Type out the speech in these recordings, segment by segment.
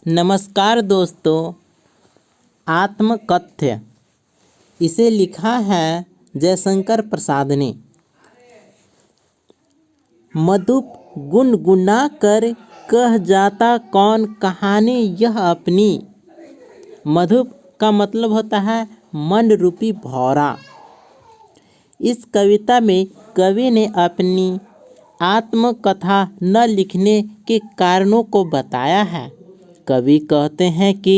नमस्कार दोस्तों। आत्मकथ्य इसे लिखा है जयशंकर प्रसाद ने। मधुप गुनगुना कर कह जाता कौन कहानी यह अपनी। मधुप का मतलब होता है मन रूपी भौरा। इस कविता में कवि ने अपनी आत्मकथा न लिखने के कारणों को बताया है। कवि कहते हैं कि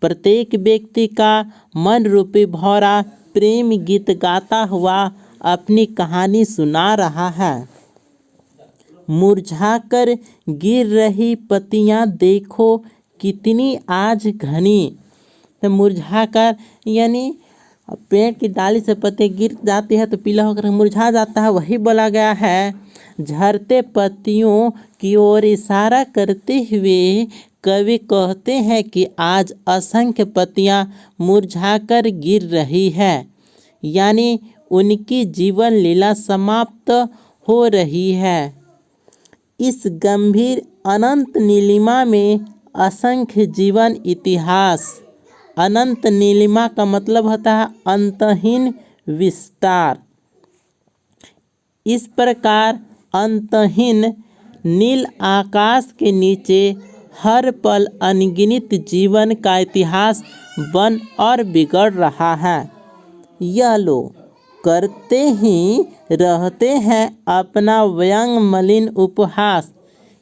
प्रत्येक व्यक्ति का मन रूपी भौरा प्रेम गीत गाता हुआ अपनी कहानी सुना रहा है। मुरझाकर गिर रही पत्तियां देखो कितनी आज घनी। तो मुरझाकर यानी पेड़ की डाली से पत्ते गिर जाती है तो पीला होकर मुरझा जाता है, वही बोला गया है। झड़ते पत्तियों की ओर इशारा करते हुए कवि कहते हैं कि आज असंख्य पत्तियां मुरझाकर गिर रही है, यानी उनकी जीवन लीला समाप्त हो रही है। इस गंभीर अनंत नीलिमा में असंख्य जीवन इतिहास। अनंत नीलिमा का मतलब होता है अंतहीन विस्तार। इस प्रकार अंतहीन नील आकाश के नीचे हर पल अनगिनत जीवन का इतिहास बन और बिगड़ रहा है। यह लोग करते ही रहते हैं अपना व्यंग मलिन उपहास।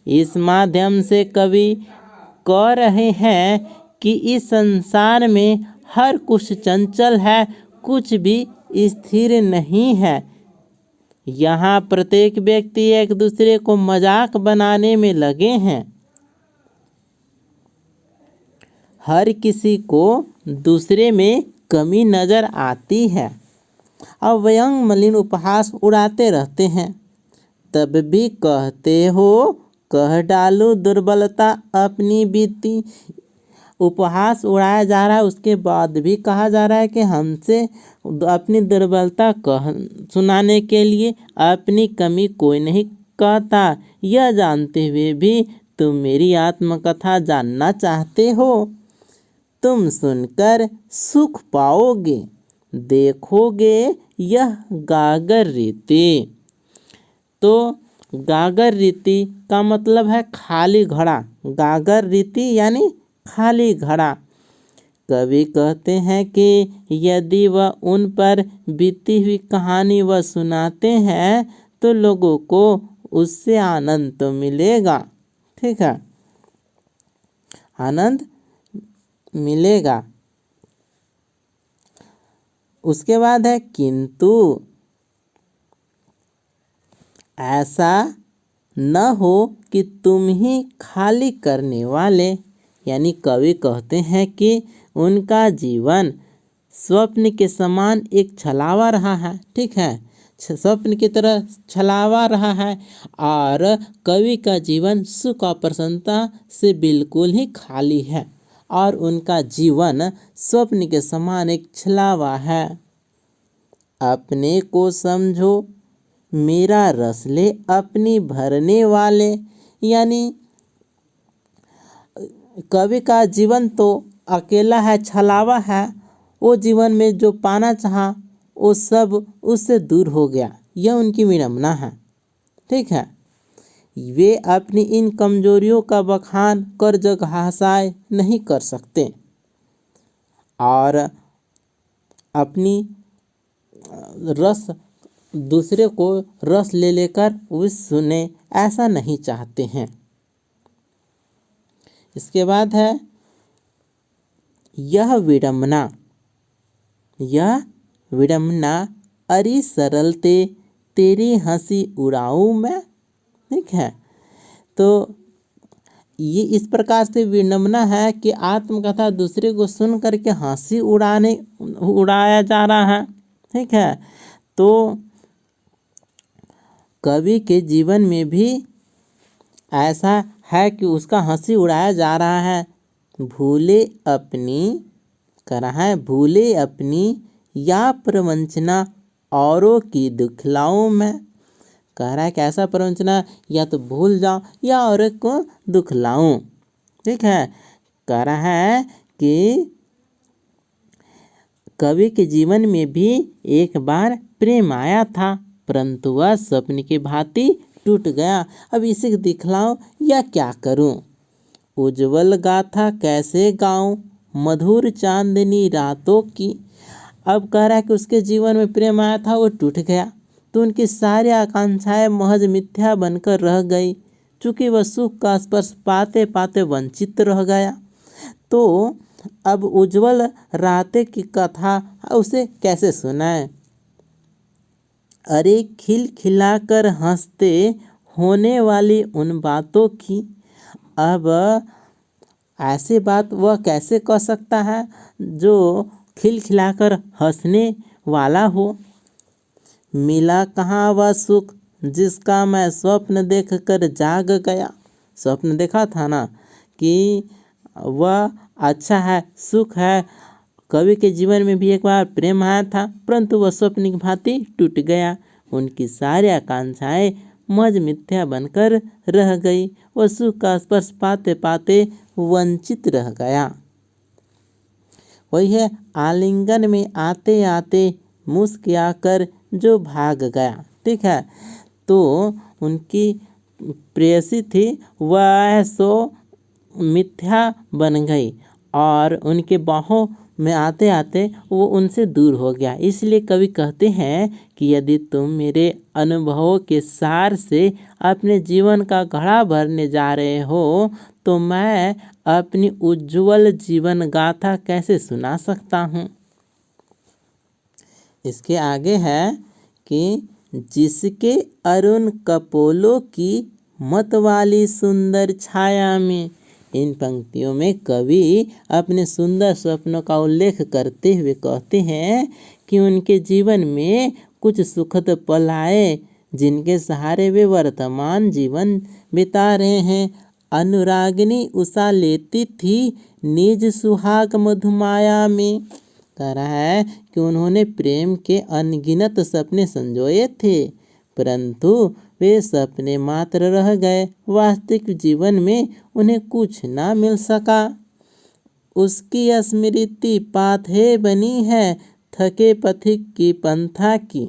इस माध्यम से कवि कह रहे हैं कि इस संसार में हर कुछ चंचल है, कुछ भी स्थिर नहीं है। यहाँ प्रत्येक व्यक्ति एक दूसरे को मजाक बनाने में लगे हैं। हर किसी को दूसरे में कमी नजर आती है और व्यंग मलिन उपहास उड़ाते रहते हैं। तब भी कहते हो कह डालूं दुर्बलता अपनी बीती। उपहास उड़ाया जा रहा है, उसके बाद भी कहा जा रहा है कि हमसे अपनी दुर्बलता कह सुनाने के लिए अपनी कमी कोई नहीं कहता। यह जानते हुए भी तुम मेरी आत्मकथा जानना चाहते हो। तुम सुनकर सुख पाओगे, देखोगे यह गागर रीति। तो गागर रीति का मतलब है खाली घड़ा। गागर रीति यानी खाली घड़ा। कवि कहते हैं कि यदि वह उन पर बीती हुई कहानी वह सुनाते हैं तो लोगों को उससे आनंद तो मिलेगा, ठीक है, आनंद मिलेगा। उसके बाद है किंतु ऐसा न हो कि तुम ही खाली करने वाले। यानी कवि कहते हैं कि उनका जीवन स्वप्न के समान एक छलावा रहा है, ठीक है, स्वप्न की तरह छलावा रहा है। और कवि का जीवन सुख और प्रसन्नता से बिल्कुल ही खाली है और उनका जीवन स्वप्न के समान एक छलावा है। अपने को समझो मेरा रस ले अपनी भरने वाले। यानी कवि का जीवन तो अकेला है, छलावा है। वो जीवन में जो पाना चाहा वो सब उससे दूर हो गया, यह उनकी विडंबना है, ठीक है। वे अपनी इन कमजोरियों का बखान कर जग हासाए नहीं कर सकते और अपनी रस दूसरे को रस ले लेकर उस सुने ऐसा नहीं चाहते हैं। इसके बाद है यह विडंबना। यह विडंबना अरे सरलते तेरी हंसी उड़ाऊं मैं, ठीक है। तो ये इस प्रकार से विडंबना है कि आत्मकथा दूसरे को सुन करके हंसी उड़ाया जा रहा है, ठीक है। तो कवि के जीवन में भी ऐसा है कि उसका हंसी उड़ाया जा रहा है। भूले अपनी करा है, भूले अपनी या प्रवंचना औरों की दुखलाऊं मैं। कह रहा है कि ऐसा प्रवंचना या तो भूल जाऊं या औरों को दुखलाऊं, ठीक है। कह रहा है कि कवि के जीवन में भी एक बार प्रेम आया था, परंतु वह स्वप्न की भांति टूट गया। अब इसे दिखलाऊं या क्या करूं? उज्जवल गाथा कैसे गाऊं, मधुर चांदनी रातों की। अब कह रहा है कि उसके जीवन में प्रेम आया था, वो टूट गया, तो उनकी सारी आकांक्षाएं महज मिथ्या बनकर रह गई। चूंकि वह सुख का स्पर्श पाते पाते वंचित रह गया, तो अब उज्जवल रातें की कथा उसे कैसे सुनाए? अरे खिल खिलाकर हंसते होने वाली उन बातों की। अब ऐसी बात वह कैसे कह सकता है जो खिलखिलाकर हंसने वाला हो? मिला कहाँ वह सुख जिसका मैं स्वप्न देखकर जाग गया। स्वप्न देखा था ना कि वह अच्छा है, सुख है। कवि के जीवन में भी एक बार प्रेम आया था, परंतु वह स्वप्न की भांति टूट गया। उनकी सारी आकांक्षाएं महज मिथ्या बनकर रह गई। वह सुख का स्पर्श पाते पाते वंचित रह गया। वही है, आलिंगन में आते आते मुस्कुराकर जो भाग गया। ठीक है, तो उनकी प्रेयसी थी, वह सो मिथ्या बन गई और उनके बाहों में आते आते वो उनसे दूर हो गया। इसलिए कवि कहते हैं कि यदि तुम मेरे अनुभवों के सार से अपने जीवन का घड़ा भरने जा रहे हो, तो मैं अपनी उज्जवल जीवन गाथा कैसे सुना सकता हूँ। इसके आगे है कि जिसके अरुण कपोलों की मतवाली सुंदर छाया में। इन पंक्तियों में कवि अपने सुंदर स्वप्नों का उल्लेख करते हुए कहते हैं कि उनके जीवन में कुछ सुखद पल आए, जिनके सहारे वे वर्तमान जीवन बिता रहे हैं। अनुरागिनी उषा लेती थी निज सुहाग मधुमाया में। कह रहा है कि उन्होंने प्रेम के अनगिनत सपने संजोए थे, परंतु वे सपने मात्र रह गए। वास्तविक जीवन में उन्हें कुछ ना मिल सका। उसकी स्मृति पाथे बनी है थके पथिक की पंथा की।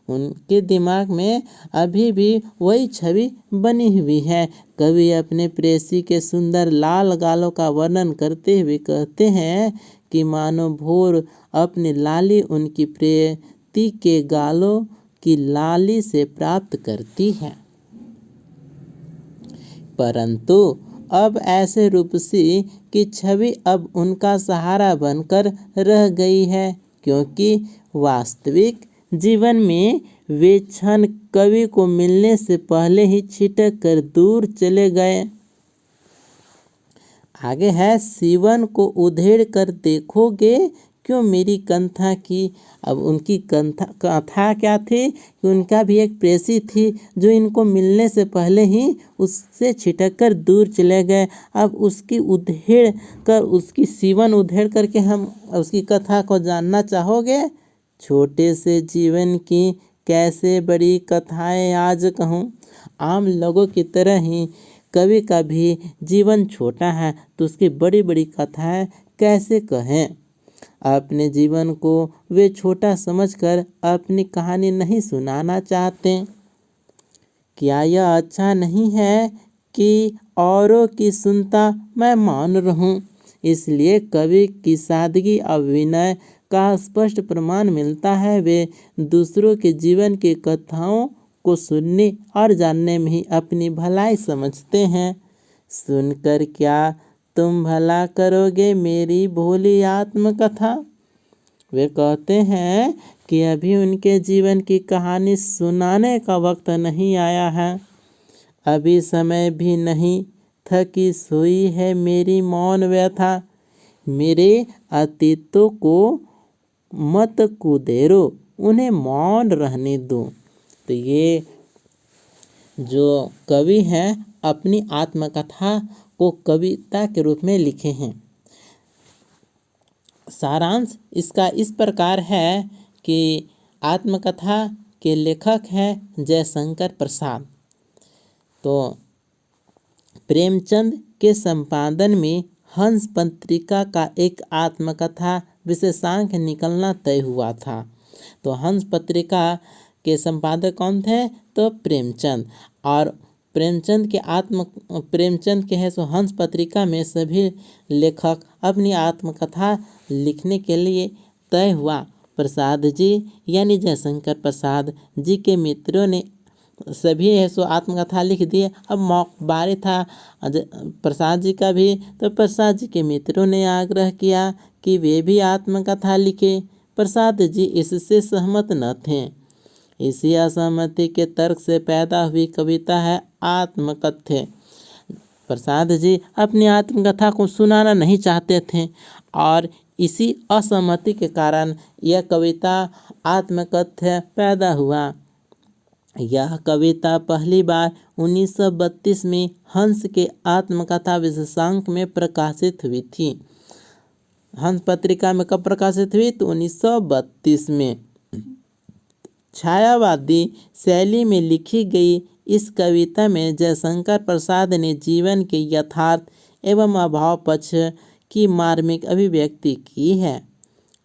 उनके दिमाग में अभी भी वही छवि बनी हुई है। कवि अपने प्रेयसी के सुंदर लाल गालों का वर्णन करते हुए कहते हैं कि मानो भोर अपनी लाली उनकी प्रेयसी के गालों की लाली से प्राप्त करती है। परंतु अब ऐसे रूपसी की छवि अब उनका सहारा बनकर रह गई है, क्योंकि वास्तविक जीवन में वे क्षण कवि को मिलने से पहले ही छिटक कर दूर चले गए। आगे है, सीवन को उधेड़ कर देखोगे क्यों मेरी कंथा की। अब उनकी कथा क्या थी कि उनका भी एक प्रेयसी थी जो इनको मिलने से पहले ही उससे छिटक कर दूर चले गए। अब उसकी उधेड़ कर, उसकी सीवन उधेड़ करके हम उसकी कथा को जानना चाहोगे। छोटे से जीवन की कैसे बड़ी कथाएं आज कहूँ। आम लोगों की तरह ही कवि का भी जीवन छोटा है, तो उसकी बड़ी बड़ी कथाएं कैसे कहें। अपने जीवन को वे छोटा समझकर अपनी कहानी नहीं सुनाना चाहते। क्या यह अच्छा नहीं है कि औरों की सुनता मैं मौन रहूं। इसलिए कवि की सादगी और विनय का स्पष्ट प्रमाण मिलता है। वे दूसरों के जीवन की कथाओं को सुनने और जानने में ही अपनी भलाई समझते हैं। सुनकर क्या तुम भला करोगे मेरी भोली आत्मकथा। वे कहते हैं कि अभी उनके जीवन की कहानी सुनाने का वक्त नहीं आया है। अभी समय भी नहीं थकी सोई है मेरी मौन व्यथा। मेरे अतीतों को मत कुदेरो, उन्हें मौन रहने दो। तो ये जो कवि हैं अपनी आत्मकथा को कविता के रूप में लिखे हैं। सारांश इसका इस प्रकार है कि आत्मकथा के लेखक हैं जयशंकर प्रसाद। तो प्रेमचंद के संपादन में हंस पत्रिका का एक आत्मकथा विशेषांक निकलना तय हुआ था। तो हंस पत्रिका के संपादक कौन थे? तो प्रेमचंद। और प्रेमचंद के है सो हंस पत्रिका में सभी लेखक अपनी आत्मकथा लिखने के लिए तय हुआ। प्रसाद जी यानी जयशंकर प्रसाद जी के मित्रों ने सभी है सो आत्मकथा लिख दिए। अब बारी था प्रसाद जी का भी, तो प्रसाद जी के मित्रों ने आग्रह किया कि वे भी आत्मकथा लिखे। प्रसाद जी इससे सहमत न थे। इसी असहमति के तर्क से पैदा हुई कविता है आत्मकथ्य। प्रसाद जी अपनी आत्मकथा को सुनाना नहीं चाहते थे और इसी असहमति के कारण यह कविता आत्मकथ्य पैदा हुआ। यह कविता पहली बार 1932 में हंस के आत्मकथा विशेषांक में प्रकाशित हुई थी। हंस पत्रिका में कब प्रकाशित हुई? तो 1932 में। छायावादी शैली में लिखी गई इस कविता में जयशंकर प्रसाद ने जीवन के यथार्थ एवं अभाव पक्ष की मार्मिक अभिव्यक्ति की है।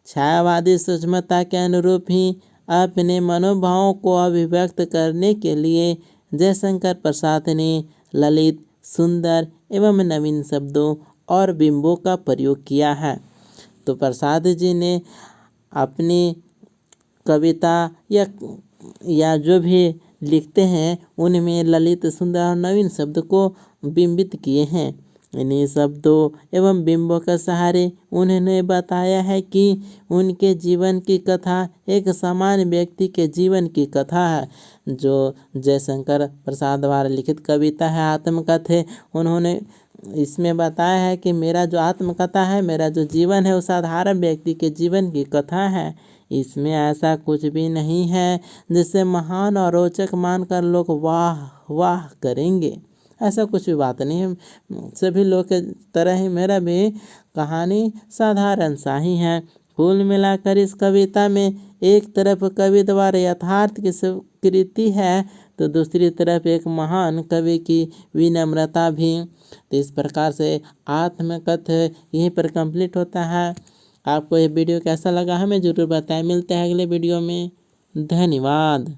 छायावादी सूक्ष्मता के अनुरूप ही अपने मनोभावों को अभिव्यक्त करने के लिए जयशंकर प्रसाद ने ललित, सुंदर एवं नवीन शब्दों और बिंबों का प्रयोग किया है। तो प्रसाद जी ने अपनी कविता या जो भी लिखते हैं उनमें ललित, सुंदर और नवीन शब्द को बिंबित किए हैं। इन्हीं शब्दों एवं बिंबों के सहारे उन्होंने बताया है कि उनके जीवन की कथा एक सामान्य व्यक्ति के जीवन की कथा है। जो जयशंकर प्रसाद द्वारा लिखित कविता है आत्मकथा, उन्होंने इसमें बताया है कि मेरा जो आत्मकथा है, मेरा जो जीवन है, वो साधारण व्यक्ति के जीवन की कथा है। इसमें ऐसा कुछ भी नहीं है जिसे महान और रोचक मानकर लोग वाह वाह करेंगे। ऐसा कुछ भी बात नहीं है। सभी लोग के तरह ही मेरा भी कहानी साधारण सा ही है। कुल मिलाकर इस कविता में एक तरफ कवि द्वारा यथार्थ की स्वीकृति है, तो दूसरी तरफ एक महान कवि की विनम्रता भी। तो इस प्रकार से आत्मकथा यहीं पर कंप्लीट होता है। आपको ये वीडियो कैसा लगा हमें ज़रूर बताएं। मिलते हैं अगले वीडियो में। धन्यवाद।